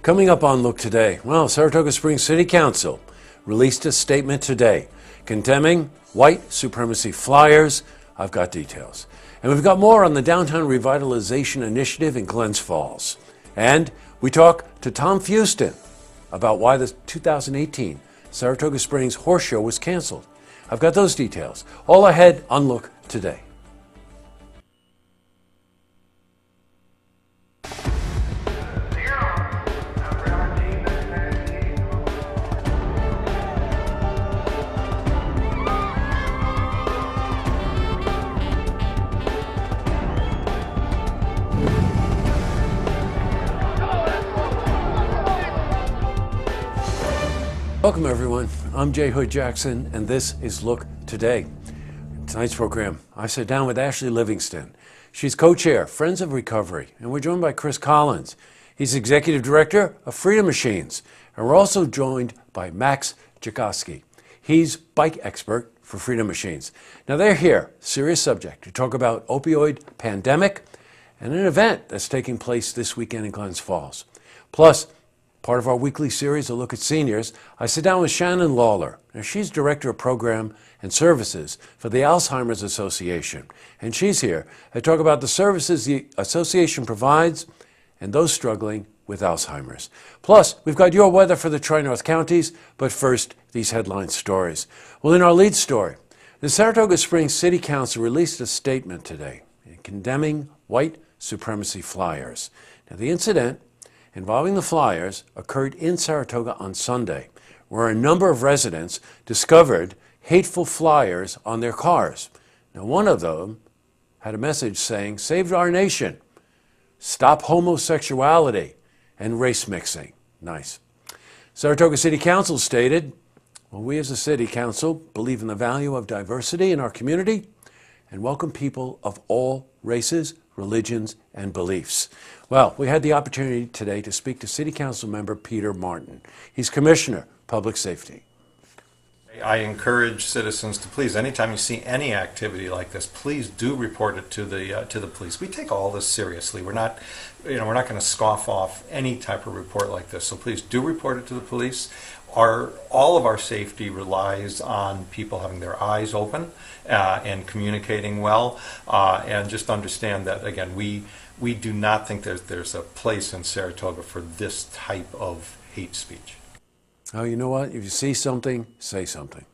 Coming up on Look Today, well, Saratoga Springs City Council released a statement today condemning white supremacy flyers. I've got details. And we've got more on the Downtown Revitalization Initiative in Glens Falls. And we talk to Tom Fueston about why the 2018 Saratoga Springs Horse Show was canceled. I've got those details. All ahead on Look Today. Welcome everyone, I'm Jay Hood Jackson and this is Look Today. In tonight's program, I sit down with Ashley Livingston. She's co-chair, Friends of Recovery, and we're joined by Chris Collins. He's executive director of Freedom Machines, and we're also joined by Max Jakoski. He's bike expert for Freedom Machines. Now they're here, serious subject, to talk about opioid pandemic and an event that's taking place this weekend in Glens Falls. Plus, part of our weekly series, A Look at Seniors, I sit down with Shannon Lawler. Now, she's Director of Program and Services for the Alzheimer's Association. And she's here to talk about the services the association provides and those struggling with Alzheimer's. Plus, we've got your weather for the Tri-North counties, but first, these headline stories. Well, in our lead story, the Saratoga Springs City Council released a statement today condemning white supremacy flyers. Now, the incident involving the flyers occurred in Saratoga on Sunday, where a number of residents discovered hateful flyers on their cars. Now, one of them had a message saying, "Save our nation, stop homosexuality and race mixing." Nice. Saratoga City Council stated, well, we as a city council believe in the value of diversity in our community and welcome people of all races, religions, and beliefs. Well, we had the opportunity today to speak to City Council member Peter Martin. He's Commissioner, Public Safety. I encourage citizens to please, anytime you see any activity like this, please do report it to the police. We take all this seriously. We're not going to scoff off any type of report like this. So please do report it to the police. All of our safety relies on people having their eyes open and communicating well, and just understand that, again, we do not think there's a place in Saratoga for this type of hate speech. Oh, you know what? If you see something, say something.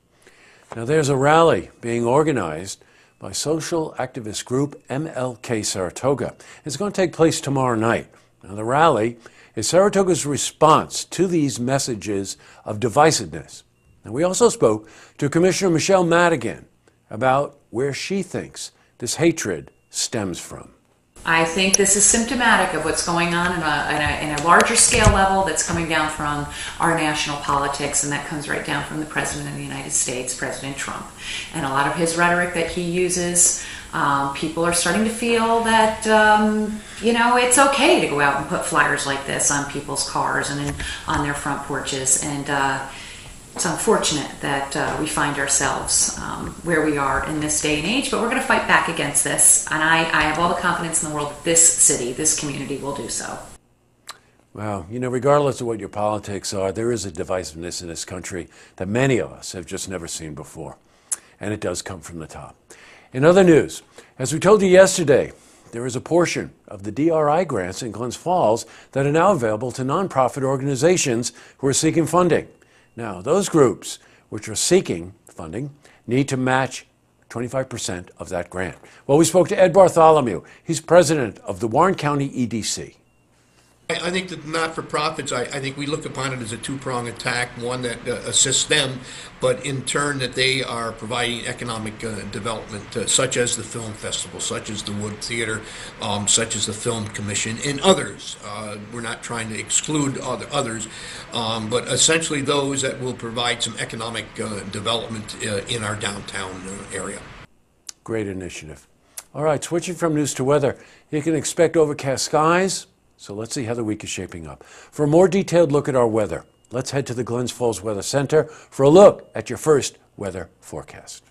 Now, there's a rally being organized by social activist group MLK Saratoga. It's going to take place tomorrow night. Now, the rally is Saratoga's response to these messages of divisiveness. And we also spoke to Commissioner Michelle Madigan about where she thinks this hatred stems from. I think this is symptomatic of what's going on in a larger scale level that's coming down from our national politics, and that comes right down from the President of the United States, President Trump. And a lot of his rhetoric that he uses, people are starting to feel that, it's okay to go out and put flyers like this on people's cars and on their front porches. And it's unfortunate that we find ourselves where we are in this day and age, but we're going to fight back against this. And I have all the confidence in the world that this city, this community will do so. Well, regardless of what your politics are, there is a divisiveness in this country that many of us have just never seen before. And it does come from the top. In other news, as we told you yesterday, there is a portion of the DRI grants in Glens Falls that are now available to nonprofit organizations who are seeking funding. Now, those groups which are seeking funding need to match 25% of that grant. Well, we spoke to Ed Bartholomew. He's president of the Warren County EDC. I think that not-for-profits, I think we look upon it as a two-pronged attack, one that assists them, but in turn that they are providing economic development, such as the Film Festival, such as the Wood Theater, such as the Film Commission, and others. We're not trying to exclude others, but essentially those that will provide some economic development in our downtown area. Great initiative. All right, switching from news to weather, you can expect overcast skies. So let's see how the week is shaping up. For a more detailed look at our weather, let's head to the Glens Falls Weather Center for a look at your first weather forecast.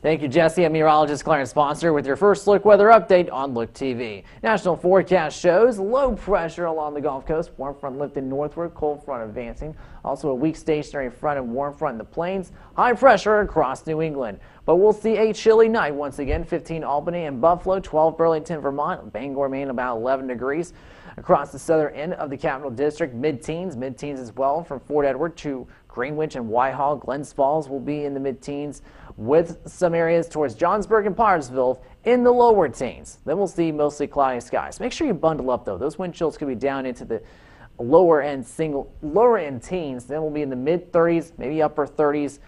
Thank you, Jesse. I'm meteorologist Clarence Sponsor with your first look weather update on Look TV. National forecast shows low pressure along the Gulf Coast. Warm front lifting northward, cold front advancing. Also a weak stationary front and warm front in the plains. High pressure across New England. But we'll see a chilly night once again. 15 Albany and Buffalo, 12 Burlington, Vermont, Bangor, Maine about 11 degrees. Across the southern end of the Capital District, mid-teens as well from Fort Edward to Greenwich and Whitehall. Glens Falls will be in the mid-teens with some areas towards Johnsburg and Parsville in the lower teens. Then we'll see mostly cloudy skies. Make sure you bundle up though. Those wind chills could be down into the lower end teens. Then we'll be in the mid-30s, maybe upper 30s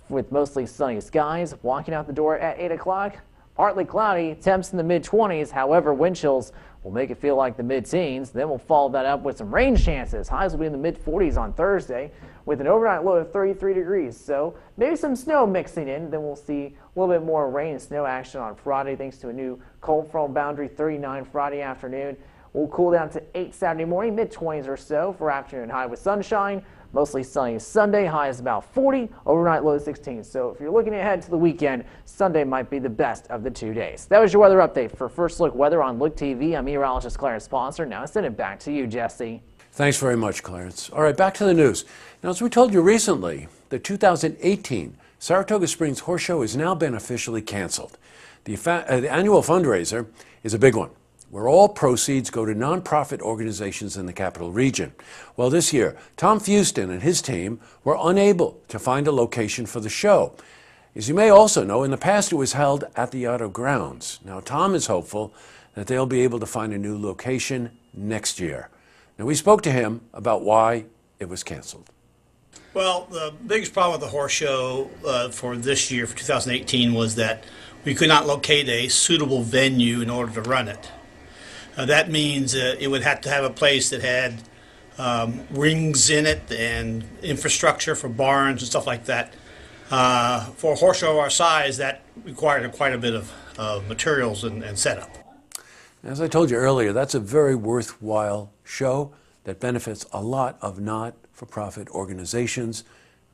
with mostly sunny skies. Walking out the door at 8 o'clock, partly cloudy, temps in the mid-20s. However, wind chills will make it feel like the mid-teens. Then we'll follow that up with some rain chances. Highs will be in the mid-40s on Thursday with an overnight low of 33 degrees. So maybe some snow mixing in. Then we'll see a little bit more rain and snow action on Friday thanks to a new cold front boundary. 39 Friday afternoon. We'll cool down to 8 Saturday morning, mid-20s or so for afternoon high with sunshine. Mostly sunny Sunday, high is about 40, overnight low 16. So if you're looking ahead to the weekend, Sunday might be the best of the 2 days. That was your weather update for First Look Weather on Look TV. I'm meteorologist Clarence Sponsor. Now I send it back to you, Jesse. Thanks very much, Clarence. All right, back to the news. Now, as we told you recently, the 2018 Saratoga Springs Horse Show has now been officially canceled. The annual fundraiser is a big one, where all proceeds go to nonprofit organizations in the capital region. Well, this year, Tom Fueston and his team were unable to find a location for the show. As you may also know, in the past it was held at the Auto Grounds. Now, Tom is hopeful that they'll be able to find a new location next year. Now, we spoke to him about why it was canceled. Well, the biggest problem with the horse show for this year, for 2018, was that we could not locate a suitable venue in order to run it. That means it would have to have a place that had rings in it and infrastructure for barns and stuff like that. For a horse show our size, that required quite a bit of materials and setup. As I told you earlier, that's a very worthwhile show that benefits a lot of not-for-profit organizations.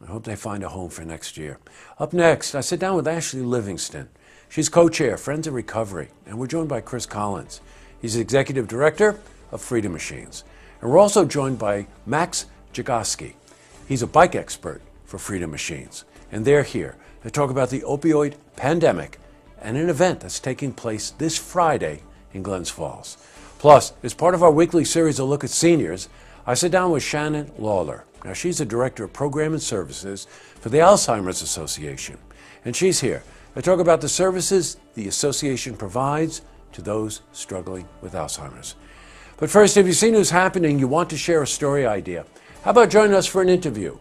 I hope they find a home for next year. Up next, I sit down with Ashley Livingston. She's co-chair, Friends of Recovery, and we're joined by Chris Collins. He's executive director of Freedom Machines. And we're also joined by Max Jagoski. He's a bike expert for Freedom Machines. And they're here to talk about the opioid pandemic and an event that's taking place this Friday in Glens Falls. Plus, as part of our weekly series of Look at Seniors, I sit down with Shannon Lawler. Now, she's the director of program and services for the Alzheimer's Association. And she's here to talk about the services the association provides to those struggling with Alzheimer's. But first, if you've seen who's happening, you want to share a story idea, how about joining us for an interview?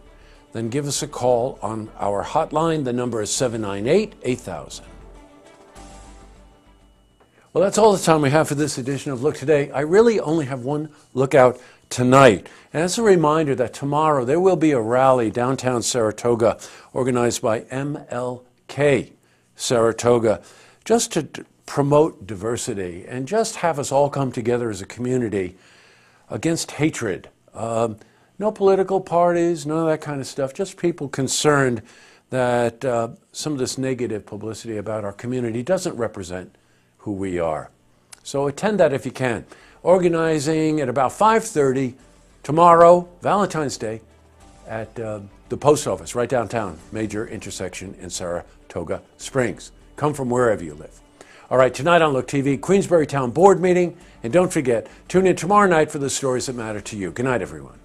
Then give us a call on our hotline. The number is 798-8000. Well, that's all the time we have for this edition of Look Today. I really only have one lookout tonight. And as a reminder that tomorrow there will be a rally downtown Saratoga organized by MLK Saratoga just to promote diversity and just have us all come together as a community against hatred. No political parties, none of that kind of stuff, just people concerned that some of this negative publicity about our community doesn't represent who we are. So attend that if you can. Organizing at about 5:30 tomorrow, Valentine's Day, at the post office right downtown, major intersection in Saratoga Springs. Come from wherever you live. All right, tonight on Look TV, Queensbury Town Board meeting. And don't forget, tune in tomorrow night for the stories that matter to you. Good night, everyone.